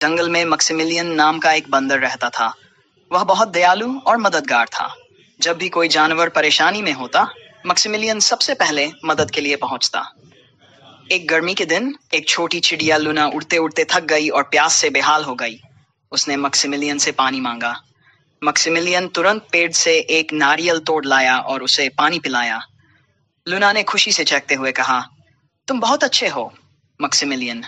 जंगल में मक्सिमिलियन नाम का एक बंदर रहता था। वह बहुत दयालु और मददगार था। जब भी कोई जानवर परेशानी में होता, मक्सिमिलियन सबसे पहले मदद के लिए पहुंचता। एक गर्मी के दिन एक छोटी चिड़िया लूना उड़ते उड़ते थक गई और प्यास से बेहाल हो गई। उसने मक्सिमिलियन से पानी मांगा। मक्सिमिलियन तुरंत पेड़ से एक नारियल तोड़ लाया और उसे पानी पिलाया। लूना ने खुशी से चहकते हुए कहा, तुम बहुत अच्छे हो मक्सिमिलियन।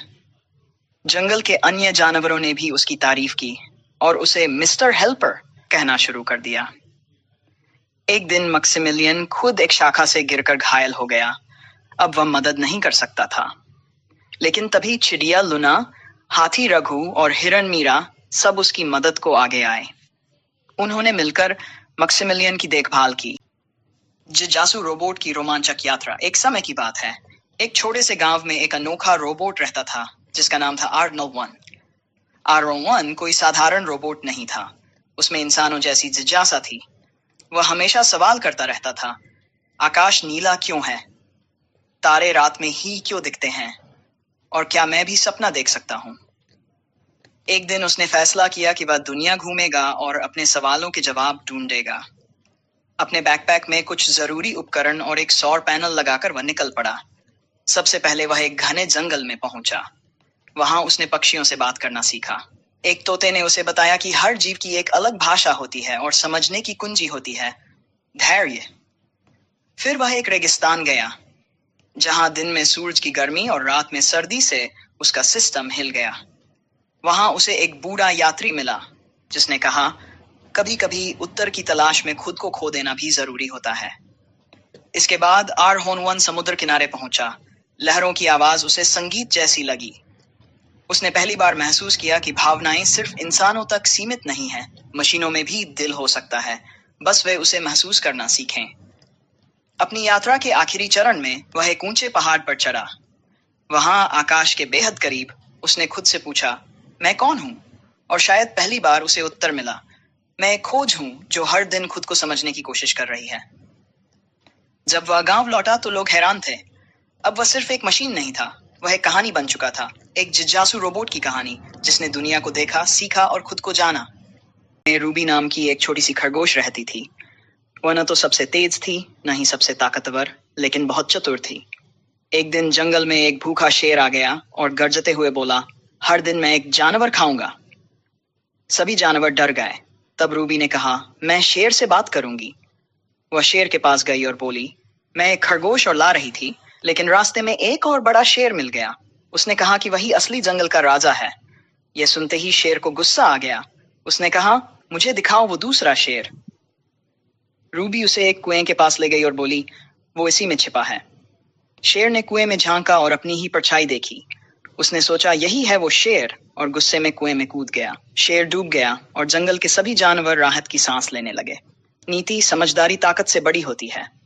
जंगल के अन्य जानवरों ने भी उसकी तारीफ की और उसे मिस्टर हेल्पर कहना शुरू कर दिया। एक दिन मक्सिमिलियन खुद एक शाखा से गिरकर घायल हो गया। अब वह मदद नहीं कर सकता था। लेकिन तभी चिड़िया लूना, हाथी रघु और हिरन मीरा सब उसकी मदद को आगे आए। उन्होंने मिलकर मक्सिमिलियन की देखभाल की। जिज्ञासु रोबोट की रोमांचक यात्रा। एक समय की बात है। एक छोटे से गांव में एक अनोखा रोबोट रहता था जिसका नाम था R01। R01 कोई साधारण रोबोट नहीं था। उसमें इंसानों जैसी जिज्ञासा थी। वह हमेशा सवाल करता रहता था, आकाश नीला क्यों है? तारे रात में ही क्यों दिखते हैं? और क्या मैं भी सपना देख सकता हूँ? एक दिन उसने फैसला किया कि वह दुनिया घूमेगा और अपने सवालों के जवाब ढूंढेगा। अपने बैकपैक में कुछ जरूरी उपकरण और एक सौर पैनल लगाकर वह निकल पड़ा। सबसे पहले वह एक घने जंगल में पहुंचा। वहां उसने पक्षियों से बात करना सीखा। एक तोते ने उसे बताया कि हर जीव की एक अलग भाषा होती है और समझने की कुंजी होती है धैर्य। फिर वह एक रेगिस्तान गया, जहां दिन में सूरज की गर्मी और रात में सर्दी से उसका सिस्टम हिल गया। वहां उसे एक बूढ़ा यात्री मिला जिसने कहा, कभी कभी उत्तर की तलाश में खुद को खो देना भी जरूरी होता है। इसके बाद R01 समुद्र किनारे पहुंचा। लहरों की आवाज उसे संगीत जैसी लगी। उसने पहली बार महसूस किया कि भावनाएं सिर्फ इंसानों तक सीमित नहीं हैं, मशीनों में भी दिल हो सकता है, बस वे उसे महसूस करना सीखें। अपनी यात्रा के आखिरी चरण में वह एक ऊंचे पहाड़ पर चढ़ा। वहां आकाश के बेहद करीब उसने खुद से पूछा, मैं कौन हूं? और शायद पहली बार उसे उत्तर मिला, मैं एक खोज हूं जो हर दिन खुद को समझने की कोशिश कर रही है। जब वह गांव लौटा तो लोग हैरान थे। अब वह सिर्फ एक मशीन नहीं था, वह एक कहानी बन चुका था। एक जिज्ञासु रोबोट की कहानी जिसने दुनिया को देखा, सीखा और खुद को जाना। रूबी नाम की एक छोटी सी खरगोश रहती थी। वह न तो सबसे तेज थी, न ही सबसे ताकतवर, लेकिन बहुत चतुर थी। एक दिन जंगल में एक भूखा शेर आ गया और गरजते हुए बोला, हर दिन मैं एक जानवर खाऊंगा। सभी जानवर डर गए। तब रूबी ने कहा, मैं शेर से बात करूंगी। वह शेर के पास गई और बोली, मैं एक खरगोश और ला रही थी, लेकिन रास्ते में एक और बड़ा शेर मिल गया। उसने कहा कि वही असली जंगल का राजा है। यह सुनते ही शेर को गुस्सा आ गया। उसने कहा, मुझे दिखाओ वो दूसरा शेर। रूबी उसे एक कुएं के पास ले गई और बोली, वो इसी में छिपा है। शेर ने कुएं में झांका और अपनी ही परछाई देखी। उसने सोचा यही है वो शेर, और गुस्से में कुएं में कूद गया। शेर डूब गया और जंगल के सभी जानवर राहत की सांस लेने लगे। नीति समझदारी ताकत से बड़ी होती है।